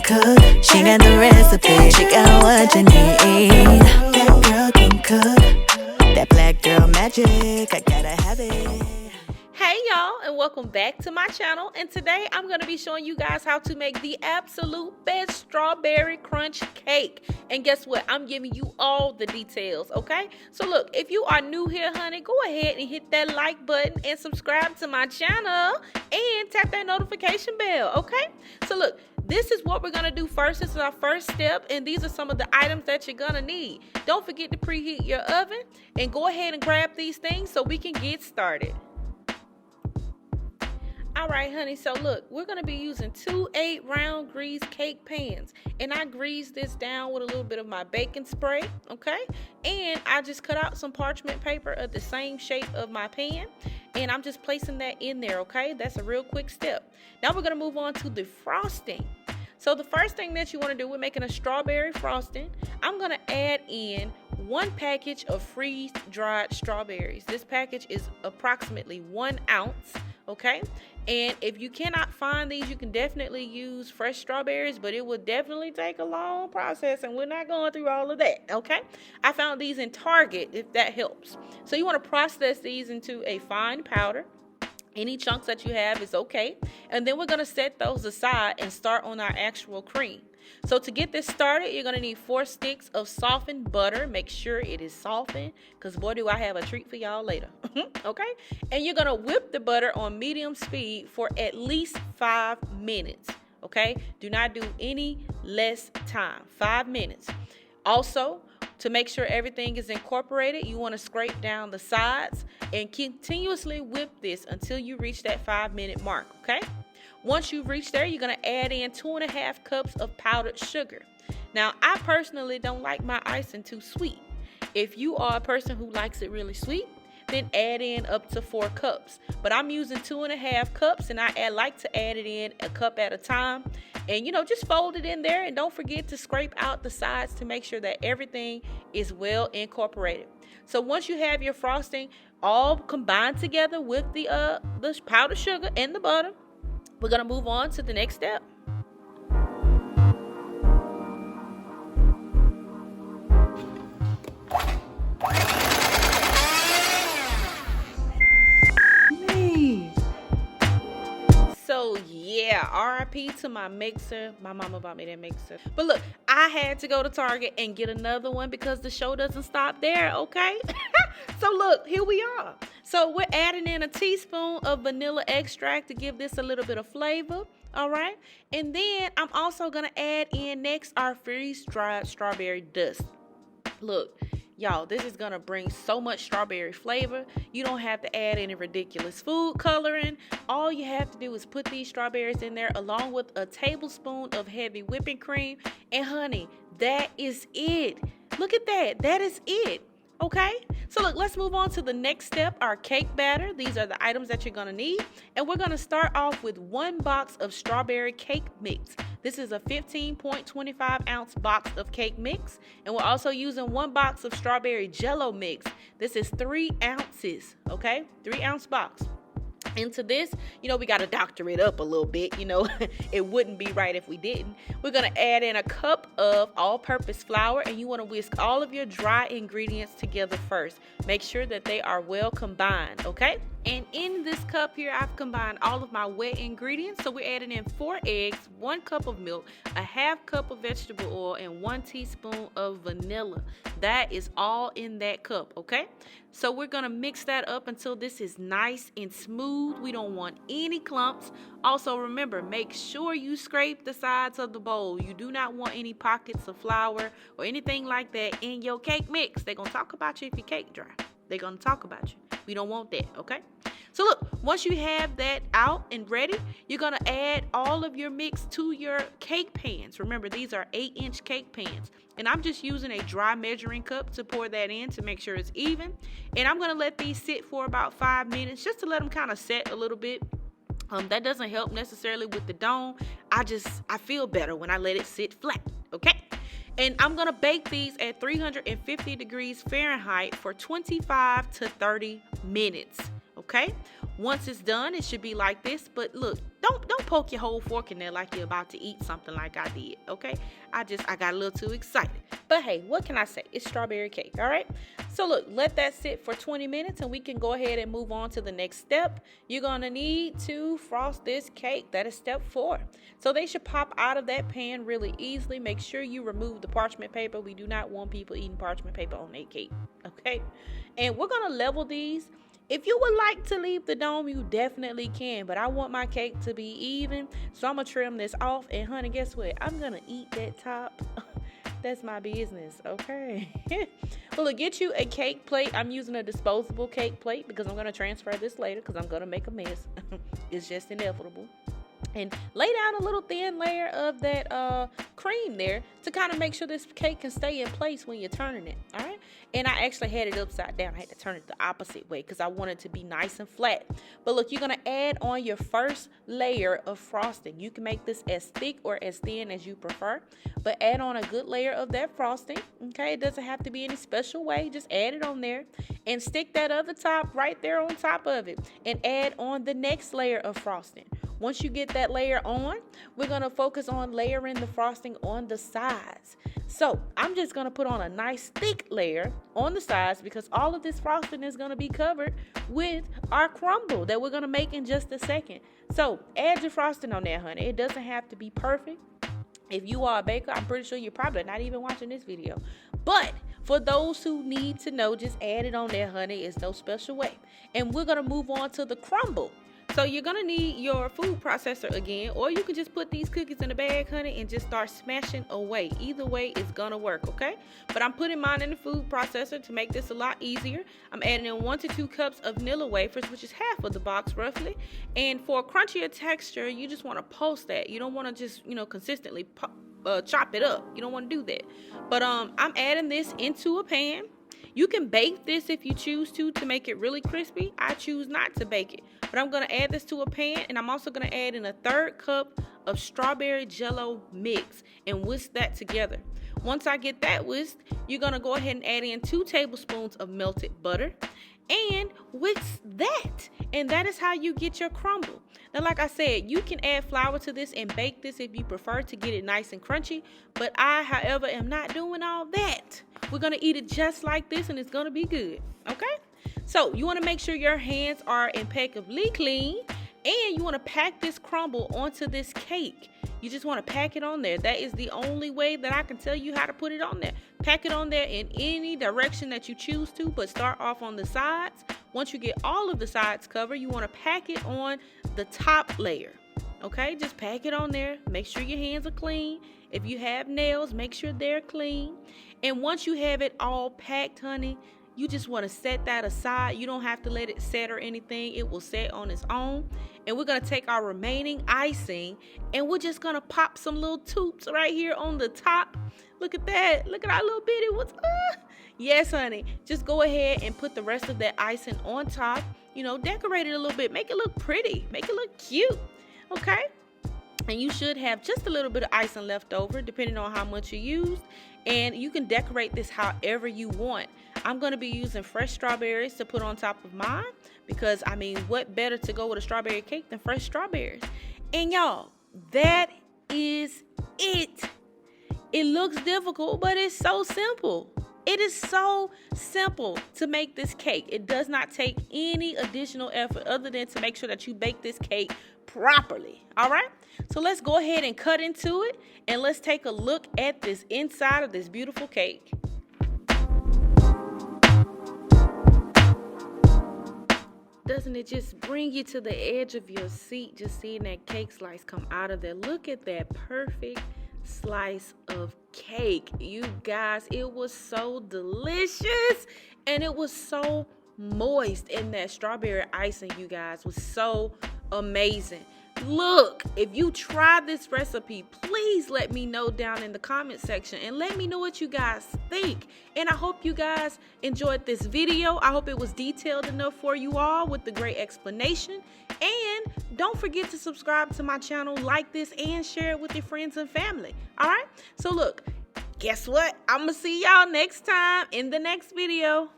cook. She got the recipe. She got what you need. That girl can cook. That black girl magic. I gotta have it. Hey y'all, and welcome back to my channel. And today I'm going to be showing you guys how to make the absolute best strawberry crunch cake. And guess what? I'm giving you all the details, okay? So look, if you are new here, honey, go ahead and hit that like button and subscribe to my channel and tap that notification bell, okay? So look, this is what we're going to do first. This is our first step, and these are some of the items that you're going to need. Don't forget to preheat your oven and go ahead and grab these things so we can get started. All right, honey, so look, we're going to be using 2 8-round grease cake pans, and I greased this down with a little bit of my baking spray, okay? And I just cut out some parchment paper of the same shape of my pan, and I'm just placing that in there, okay? That's a real quick step. Now we're going to move on to the frosting. So the first thing that you want to do, we're making a strawberry frosting. I'm going to add in 1 package of freeze-dried strawberries. This package is approximately 1 ounce, okay? And if you cannot find these, you can definitely use fresh strawberries, but it will definitely take a long process, and we're not going through all of that, okay? I found these in Target, if that helps. So you want to process these into a fine powder. Any chunks that you have is okay. And then we're going to set those aside and start on our actual cream. So to get this started, you're going to need 4 sticks of softened butter. Make sure it is softened, because boy, do I have a treat for y'all later. Okay? And you're going to whip the butter on medium speed for at least 5 minutes. Okay? Do not do any less time. 5 minutes. Also, to make sure everything is incorporated, you want to scrape down the sides and continuously whip this until you reach that 5-minute mark, okay? Once you've reached there, you're going to add in 2.5 cups of powdered sugar. Now, I personally don't like my icing too sweet. If you are a person who likes it really sweet, then add in up to 4 cups. But I'm using 2.5 cups, and I like to add it in a cup at a time. And, you know, just fold it in there, and don't forget to scrape out the sides to make sure that everything is well incorporated. So once you have your frosting all combined together with the powdered sugar and the butter, we're going to move on to the next step. So yeah, RIP to my mixer. My mama bought me that mixer. But look, I had to go to Target and get another one because the show doesn't stop there, okay? So look, here we are. So we're adding in a teaspoon of vanilla extract to give this a little bit of flavor, all right? And then I'm also gonna add in next our freeze-dried strawberry dust. Look, y'all, this is gonna bring so much strawberry flavor. You don't have to add any ridiculous food coloring. All you have to do is put these strawberries in there along with a tablespoon of heavy whipping cream. And honey, that is it. Look at that. That is it. Okay, so look, let's move on to the next step, our cake batter. These are the items that you're going to need. And we're going to start off with 1 box of strawberry cake mix. This is a 15.25 ounce box of cake mix. And we're also using 1 box of strawberry jello mix. This is 3 ounces, okay? 3 ounce box. Into this, you know, we got to doctor it up a little bit, you know. It wouldn't be right if we didn't. We're going to add in a cup of all-purpose flour, and you want to whisk all of your dry ingredients together first. Make sure that they are well combined, okay? And in this cup here, I've combined all of my wet ingredients. So we're adding in 4 eggs, 1 cup of milk, a ½ cup of vegetable oil, and 1 teaspoon of vanilla. That is all in that cup, okay? So we're gonna mix that up until this is nice and smooth. We don't want any clumps. Also remember, make sure you scrape the sides of the bowl. You do not want any pockets of flour or anything like that in your cake mix. They're gonna talk about you if your cake dry. They're gonna talk about you. We don't want that, okay? So look, once you have that out and ready, you're gonna add all of your mix to your cake pans. Remember, these are 8-inch cake pans. And I'm just using a dry measuring cup to pour that in to make sure it's even. And I'm gonna let these sit for about 5 minutes just to let them kind of set a little bit. That doesn't help necessarily with the dough. I feel better when I let it sit flat, okay? And I'm gonna bake these at 350 degrees Fahrenheit for 25 to 30 minutes, okay? Once it's done, it should be like this. But look, don't poke your whole fork in there like you're about to eat something like I did, okay? I got a little too excited. But hey, what can I say? It's strawberry cake, all right? So look, let that sit for 20 minutes and we can go ahead and move on to the next step. You're gonna need to frost this cake. That is step 4. So they should pop out of that pan really easily. Make sure you remove the parchment paper. We do not want people eating parchment paper on their cake, okay? And we're gonna level these. If you would like to leave the dome, you definitely can, but I want my cake to be even, so I'm gonna trim this off. And honey, guess what? I'm gonna eat that top. That's my business, okay? Well, look, get you a cake plate. I'm using a disposable cake plate because I'm gonna transfer this later because I'm gonna make a mess. It's just inevitable. And lay down a little thin layer of that cream there to kind of make sure this cake can stay in place when you're turning it, all right? And I actually had it upside down. I had to turn it the opposite way because I want it to be nice and flat. But look, you're going to add on your first layer of frosting. You can make this as thick or as thin as you prefer, but add on a good layer of that frosting, okay? It doesn't have to be any special way. Just add it on there and stick that other top right there on top of it and add on the next layer of frosting. Once you get that layer on, we're going to focus on layering the frosting on the sides. So I'm just going to put on a nice thick layer on the sides because all of this frosting is going to be covered with our crumble that we're going to make in just a second. So add your frosting on there, honey. It doesn't have to be perfect. If you are a baker, I'm pretty sure you're probably not even watching this video. But for those who need to know, just add it on there, honey. It's no special way. And we're going to move on to the crumble. So you're going to need your food processor again, or you can just put these cookies in a bag, honey, and just start smashing away. Either way, it's going to work, okay? But I'm putting mine in the food processor to make this a lot easier. I'm adding in 1 to 2 cups of vanilla wafers, which is half of the box roughly. And for a crunchier texture, you just want to pulse that. You don't want to just, consistently chop it up. You don't want to do that. But I'm adding this into a pan. You can bake this if you choose to make it really crispy. I choose not to bake it. But I'm going to add this to a pan, and I'm also going to add in a 1/3 cup of strawberry jello mix and whisk that together. Once I get that whisked, you're going to go ahead and add in 2 tablespoons of melted butter and whisk that. And that is how you get your crumble. Now, like I said, you can add flour to this and bake this if you prefer to get it nice and crunchy. But I, however, am not doing all that. We're going to eat it just like this, and it's going to be good, okay? So you want to make sure your hands are impeccably clean, and you want to pack this crumble onto this cake. You just want to pack it on there. That is the only way that I can tell you how to put it on there. Pack it on there in any direction that you choose to, but start off on the sides. Once you get all of the sides covered, you want to pack it on the top layer. Okay, just pack it on there. Make sure your hands are clean. If you have nails, make sure they're clean. And once you have it all packed, honey, you just want to set that aside. You don't have to let it set or anything. It will set on its own. And we're going to take our remaining icing and we're just going to pop some little toops right here on the top. Look at that. Look at our little bitty ones. Yes, honey. Just go ahead and put the rest of that icing on top. Decorate it a little bit. Make it look pretty. Make it look cute. Okay? And you should have just a little bit of icing left over depending on how much you used. And you can decorate this however you want. I'm going to be using fresh strawberries to put on top of mine because, what better to go with a strawberry cake than fresh strawberries? And y'all, that is it. It looks difficult, but it's so simple. It is so simple to make this cake. It does not take any additional effort other than to make sure that you bake this cake properly. All right? So let's go ahead and cut into it and let's take a look at this inside of this beautiful cake. Doesn't it just bring you to the edge of your seat just seeing that cake slice come out of there? Look at that perfect slice of cake. You guys, it was so delicious and it was so moist, and that strawberry icing, you guys, was so amazing. Look, if you try this recipe, please let me know down in the comment section and let me know what you guys think. And I hope you guys enjoyed this video. I hope it was detailed enough for you all with the great explanation. And don't forget to subscribe to my channel, like this, and share it with your friends and family. All right? So look, guess what? I'm going to see y'all next time in the next video.